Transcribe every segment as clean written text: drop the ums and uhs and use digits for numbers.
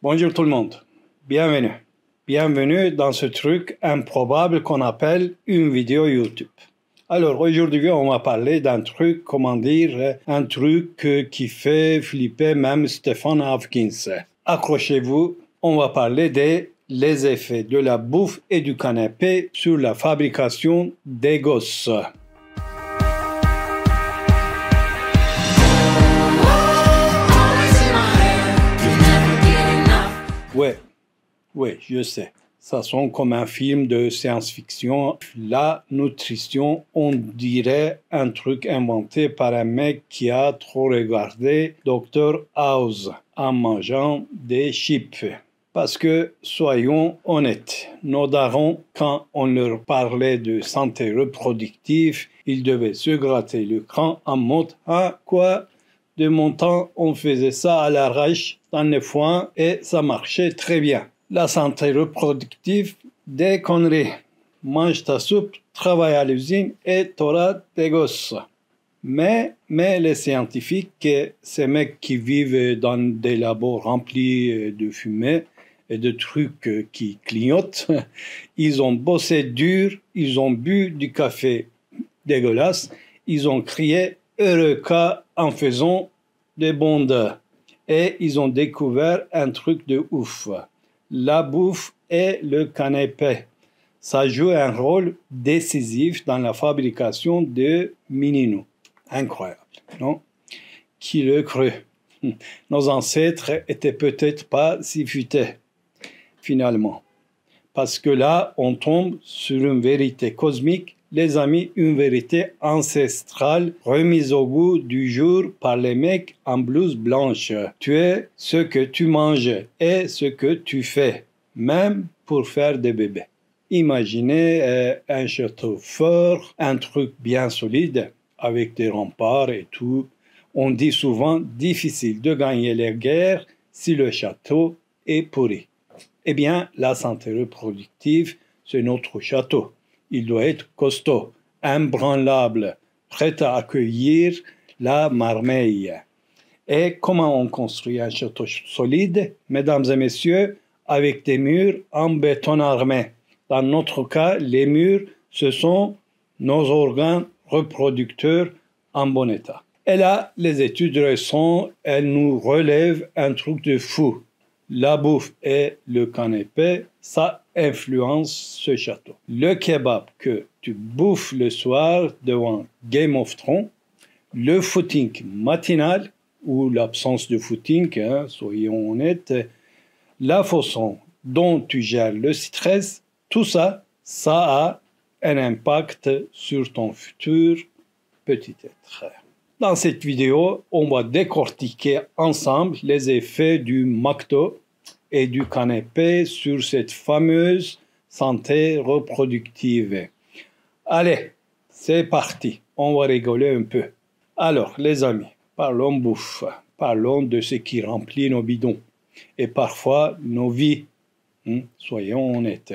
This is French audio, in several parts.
Bonjour tout le monde, bienvenue. Bienvenue dans ce truc improbable qu'on appelle une vidéo YouTube. Alors aujourd'hui on va parler d'un truc, un truc qui fait flipper même Stephen Hawking. Accrochez-vous, on va parler les effets de la bouffe et du canapé sur la fabrication des gosses. Oui, je sais. Ça sonne comme un film de science-fiction. La nutrition, on dirait un truc inventé par un mec qui a trop regardé Dr House en mangeant des chips. Parce que, soyons honnêtes, nos darons, quand on leur parlait de santé reproductive, ils devaient se gratter le crâne en mode « Ah, quoi ?» De mon temps, on faisait ça à l'arrache dans le foin et ça marchait très bien. La santé reproductive, des conneries. Mange ta soupe, travaille à l'usine et t'auras des gosses. Mais les scientifiques, ces mecs qui vivent dans des labos remplis de fumée et de trucs qui clignotent, ils ont bossé dur, ils ont bu du café dégueulasse, ils ont crié Eureka en faisant des bondes. Et ils ont découvert un truc de ouf. La bouffe et le canapé. Ça joue un rôle décisif dans la fabrication de mini-nous. Incroyable, non? Qui le crut? Nos ancêtres étaient peut-être pas si futés, finalement. Parce que là, on tombe sur une vérité cosmique, les amis, une vérité ancestrale remise au goût du jour par les mecs en blouse blanche. Tu es ce que tu manges et ce que tu fais, même pour faire des bébés. Imaginez un château fort, un truc bien solide, avec des remparts et tout. On dit souvent difficile de gagner les guerres si le château est pourri. Eh bien, la santé reproductive, c'est notre château. Il doit être costaud, imbranlable, prêt à accueillir la marmeille. Et comment on construit un château solide, mesdames et messieurs, avec des murs en béton armé. Dans notre cas, les murs, ce sont nos organes reproducteurs en bon état. Et là, les études récentes, elles nous relèvent un truc de fou. La bouffe et le canapé, ça influence ce château. Le kebab que tu bouffes le soir devant Game of Thrones, le footing matinal, ou l'absence de footing, soyons honnêtes, la façon dont tu gères le stress, tout ça, ça a un impact sur ton futur petit être. Dans cette vidéo, on va décortiquer ensemble les effets du McDo et du canapé sur cette fameuse santé reproductive. Allez, c'est parti, on va rigoler un peu. Alors, les amis, parlons bouffe, parlons de ce qui remplit nos bidons et parfois nos vies. Soyons honnêtes.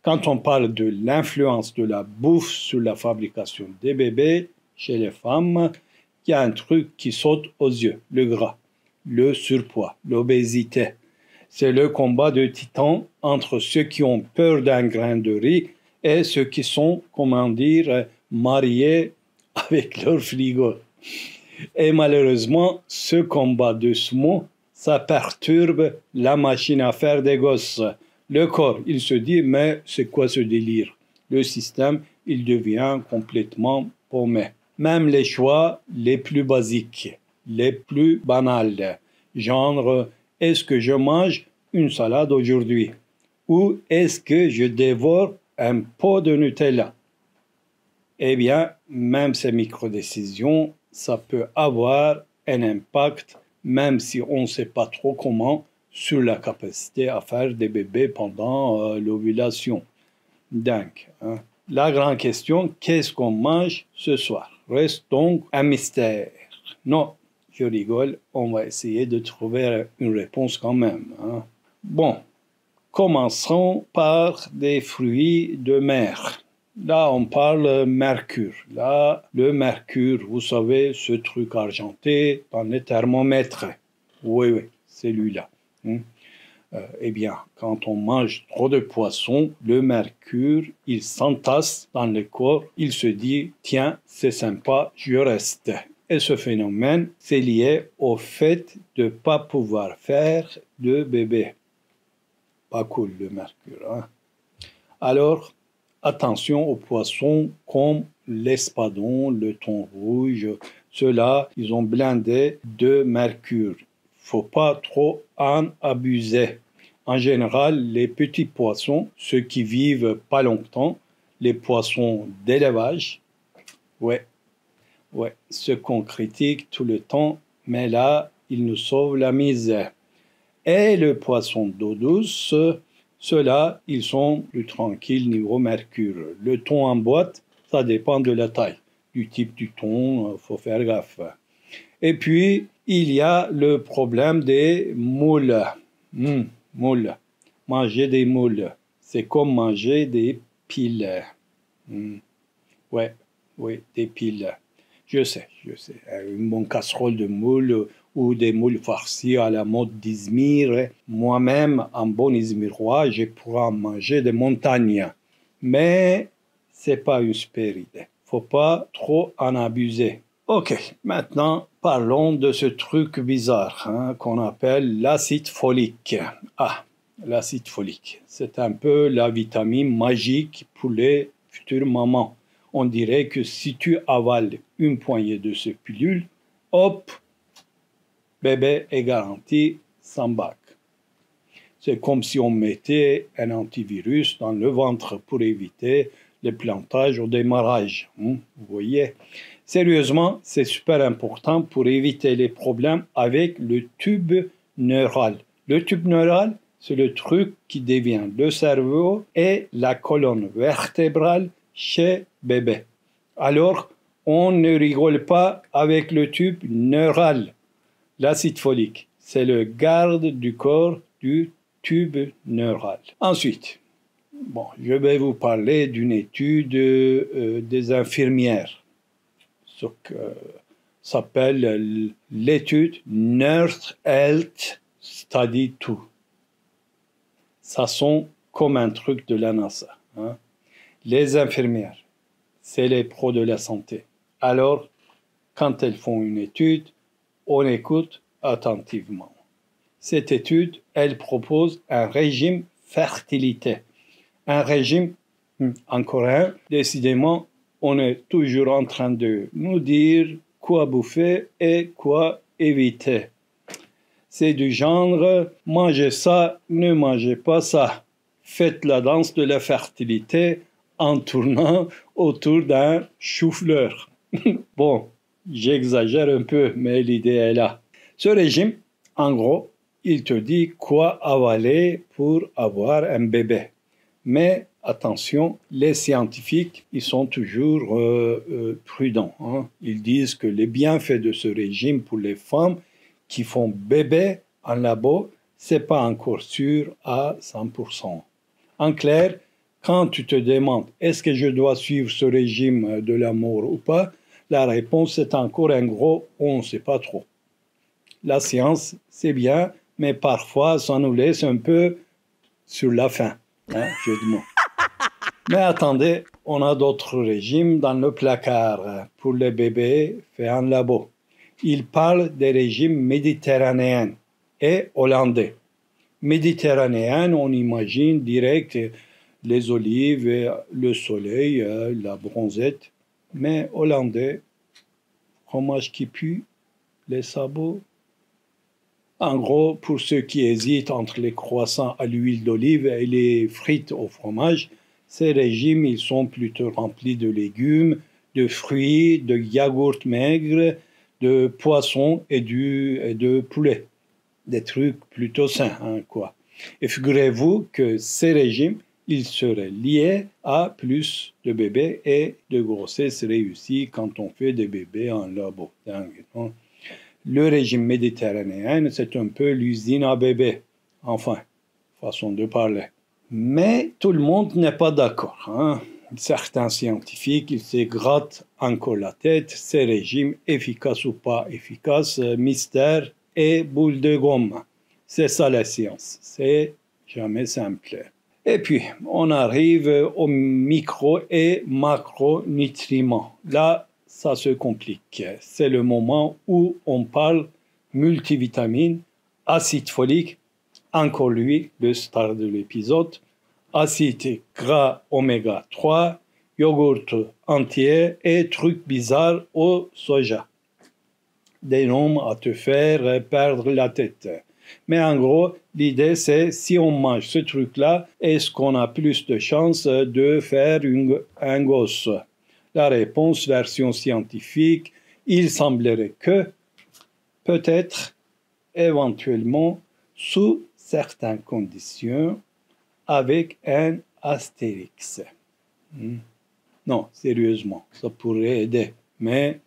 Quand on parle de l'influence de la bouffe sur la fabrication des bébés chez les femmes, il y a un truc qui saute aux yeux, le gras, le surpoids, l'obésité. C'est le combat de titans entre ceux qui ont peur d'un grain de riz et ceux qui sont, mariés avec leur frigo. Et malheureusement, ce combat de sumo, ça perturbe la machine à faire des gosses. Le corps, il se dit, mais c'est quoi ce délire? Le système, il devient complètement paumé. Même les choix les plus basiques, les plus banals, genre est-ce que je mange une salade aujourd'hui ou est-ce que je dévore un pot de Nutella? Eh bien, même ces micro-décisions, ça peut avoir un impact, même si on ne sait pas trop comment, sur la capacité à faire des bébés pendant l'ovulation. Dingue, hein? La grande question, qu'est-ce qu'on mange ce soir? Reste donc un mystère. Non, je rigole, on va essayer de trouver une réponse quand même. Bon, commençons par des fruits de mer. Là, on parle mercure. Là, le mercure, vous savez, ce truc argenté dans les thermomètres. Oui, c'est lui-là. Eh bien, quand on mange trop de poissons, le mercure, il s'entasse dans le corps, il se dit, tiens, c'est sympa, je reste. Et ce phénomène, c'est lié au fait de ne pas pouvoir faire de bébé. Pas cool le mercure, hein? Alors, attention aux poissons comme l'espadon, le thon rouge. Ceux-là, ils ont blindé de mercure. Faut pas trop en abuser. En général, les petits poissons, ceux qui vivent pas longtemps, les poissons d'élevage, ouais, ceux qu'on critique tout le temps, mais là, ils nous sauvent la misère. Et le poisson d'eau douce, ceux-là, ils sont plus tranquilles niveau mercure. Le thon en boîte, ça dépend de la taille, du type du thon, faut faire gaffe. Et puis, il y a le problème des moules. Moules. Manger des moules, c'est comme manger des piles. Ouais, des piles. Je sais. Une bonne casserole de moules ou des moules farcies à la mode d'Izmir. Moi-même, en bon Izmirois, je pourrais en manger des montagnes. Mais c'est pas une super idée. Faut pas trop en abuser. Ok, maintenant parlons de ce truc bizarre qu'on appelle l'acide folique. Ah, l'acide folique, c'est un peu la vitamine magique pour les futures mamans. On dirait que si tu avales une poignée de ces pilules, hop, bébé est garanti sans bac. C'est comme si on mettait un antivirus dans le ventre pour éviter le plantage au démarrage. Vous voyez? Sérieusement, c'est super important pour éviter les problèmes avec le tube neural. Le tube neural, c'est le truc qui devient le cerveau et la colonne vertébrale chez bébé. Alors, on ne rigole pas avec le tube neural. L'acide folique, c'est le garde du corps du tube neural. Ensuite, je vais vous parler d'une étude des infirmières. Ce que s'appelle l'étude Nurse Health Study 2. Ça sonne comme un truc de la NASA. Les infirmières, c'est les pros de la santé. Alors, quand elles font une étude, on écoute attentivement. Cette étude, elle propose un régime fertilité. Un régime, en coréen, décidément, on est toujours en train de nous dire quoi bouffer et quoi éviter. C'est du genre, mangez ça, ne mangez pas ça. Faites la danse de la fertilité en tournant autour d'un chou-fleur. Bon, j'exagère un peu, mais l'idée est là. Ce régime, en gros, il te dit quoi avaler pour avoir un bébé. Mais attention, les scientifiques, ils sont toujours prudents. Ils disent que les bienfaits de ce régime pour les femmes qui font bébé en labo, c'est pas encore sûr à 100%. En clair, quand tu te demandes est-ce que je dois suivre ce régime de l'amour ou pas, la réponse est encore un gros on ne sait pas trop. La science, c'est bien, mais parfois ça nous laisse un peu sur la faim. Jeu de mots. Mais attendez, on a d'autres régimes dans le placard pour les bébés faits en labo. Ils parlent des régimes méditerranéens et hollandais. Méditerranéens, on imagine direct les olives, le soleil, la bronzette. Mais hollandais, fromage qui pue, les sabots. En gros, pour ceux qui hésitent entre les croissants à l'huile d'olive et les frites au fromage, ces régimes ils sont plutôt remplis de légumes, de fruits, de yaourts maigres, de poissons et de poulet. Des trucs plutôt sains, quoi. Et figurez-vous que ces régimes, ils seraient liés à plus de bébés et de grossesses réussies quand on fait des bébés en labo. Dingue, non? Le régime méditerranéen, c'est un peu l'usine à bébé. Enfin, façon de parler. Mais tout le monde n'est pas d'accord. Certains scientifiques, ils se grattent encore la tête. Ces régimes, efficaces ou pas efficaces, mystère et boule de gomme. C'est ça la science, c'est jamais simple. Et puis, on arrive aux micro et macronutriments. Là, ça se complique. C'est le moment où on parle multivitamines, acide folique, encore lui, le star de l'épisode, acide gras oméga 3, yogourt entier et trucs bizarres au soja. Des noms à te faire perdre la tête. Mais en gros, l'idée c'est si on mange ce truc-là, est-ce qu'on a plus de chances de faire un gosse? La réponse, version scientifique, il semblerait que, peut-être, éventuellement, sous certaines conditions, avec un astérix. Non, sérieusement, ça pourrait aider. Mais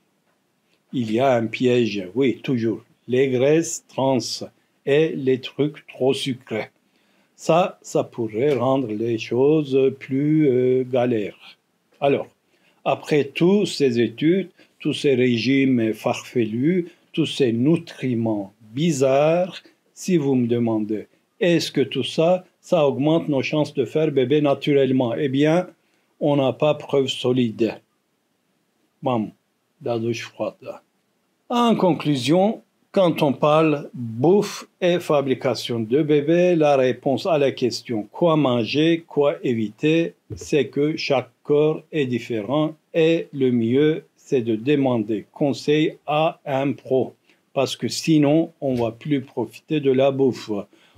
il y a un piège, oui, toujours. Les graisses trans et les trucs trop sucrés. Ça pourrait rendre les choses plus galères. Alors, après toutes ces études, tous ces régimes farfelus, tous ces nutriments bizarres, si vous me demandez, est-ce que tout ça, ça augmente nos chances de faire bébé naturellement? Eh bien, on n'a pas preuve solide. Bam, la douche froide. En conclusion, quand on parle bouffe et fabrication de bébés, la réponse à la question quoi manger, quoi éviter, c'est que chaque corps est différent et le mieux, c'est de demander conseil à un pro. Parce que sinon, on ne va plus profiter de la bouffe.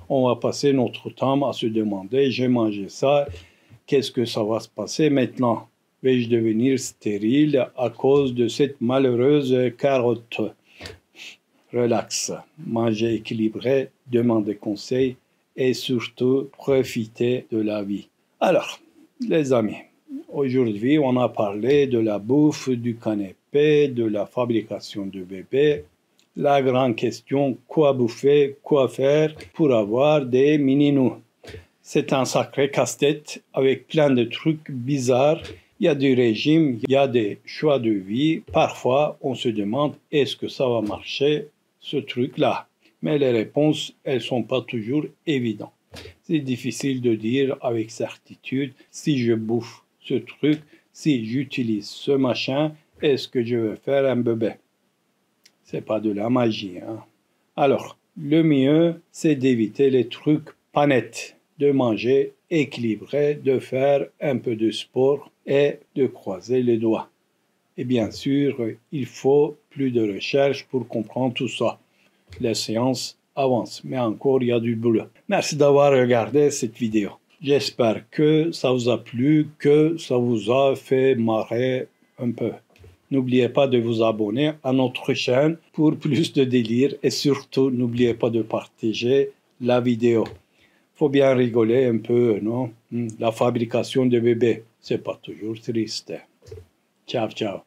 On va passer notre temps à se demander, j'ai mangé ça, qu'est-ce que ça va se passer maintenant? Vais-je devenir stérile à cause de cette malheureuse carotte? Relax, mangez équilibré, demandez conseil et surtout profitez de la vie. Alors, les amis, aujourd'hui on a parlé de la bouffe, du canapé, de la fabrication de bébés. La grande question, quoi bouffer, quoi faire pour avoir des mini-nous? C'est un sacré casse-tête avec plein de trucs bizarres. Il y a du régime, il y a des choix de vie. Parfois, on se demande est-ce que ça va marcher, ce truc-là? Mais les réponses, elles ne sont pas toujours évidentes. C'est difficile de dire avec certitude si je bouffe ce truc, si j'utilise ce machin, est-ce que je vais faire un bébé? C'est pas de la magie, hein? Alors, le mieux, c'est d'éviter les trucs pas nets, de manger équilibré, de faire un peu de sport et de croiser les doigts. Et bien sûr, il faut plus de recherche pour comprendre tout ça. La science avance, mais encore il y a du boulot. Merci d'avoir regardé cette vidéo. J'espère que ça vous a plu, que ça vous a fait marrer un peu. N'oubliez pas de vous abonner à notre chaîne pour plus de délire et surtout n'oubliez pas de partager la vidéo. Faut bien rigoler un peu, non? La fabrication de bébés, c'est pas toujours triste. Ciao, ciao.